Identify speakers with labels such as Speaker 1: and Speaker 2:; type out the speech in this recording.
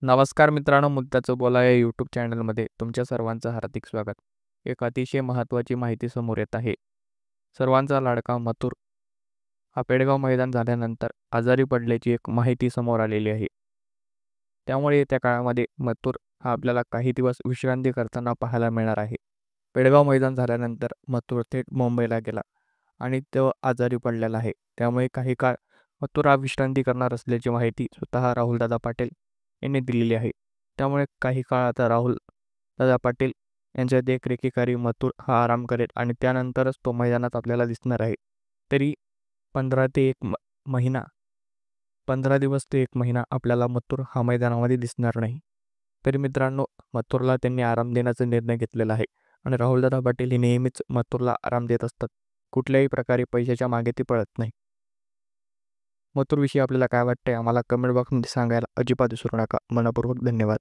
Speaker 1: नमस्कार मित्रांनो, मुद्द्याचं बोला या यूट्यूब चॅनलमध्ये तुमच्या सर्वांचं हार्दिक स्वागत. एक अतिशय महत्त्वाची माहिती समोर येत आहे. सर्वांचा लाडका मथुर हा पेडगाव मैदान झाल्यानंतर आजारी पडल्याची एक माहिती समोर आलेली आहे. त्यामुळे येत्या काळामध्ये मथुर हा आपल्याला काही दिवस विश्रांती करताना पाहायला मिळणार आहे. पेडगाव मैदान झाल्यानंतर मथुर थेट मुंबईला गेला आणि तो आजारी पडलेला आहे. त्यामुळे काही काळ मथुर हा विश्रांती करणार असल्याची माहिती स्वतः राहुलदादा पाटील यांनी दिलेली आहे. त्यामुळे काही काळ आता राहुलदादा पाटील यांच्या देखरेखीखाली मथुर हा आराम करेल आणि त्यानंतरच तो मैदानात आपल्याला दिसणार आहे. तरी 15 ते 1 महिना 15 दिवस ते 1 महिना आपल्याला मथुर हा मैदानामध्ये दिसणार नाही. तरी मित्रांनो, मथुरला त्यांनी आराम देण्याचा निर्णय घेतलेला आहे आणि राहुलदादा पाटील हे नेहमीच मथुरला आराम देत असतात. कुठल्याही प्रकारे पैशाच्या मागे ते पळत नाही. मथुरविषयी आपल्याला काय वाटतंय आम्हाला कमेंट बॉक्समध्ये सांगायला अजिबात विसरू नका. मनःपूर्वक धन्यवाद.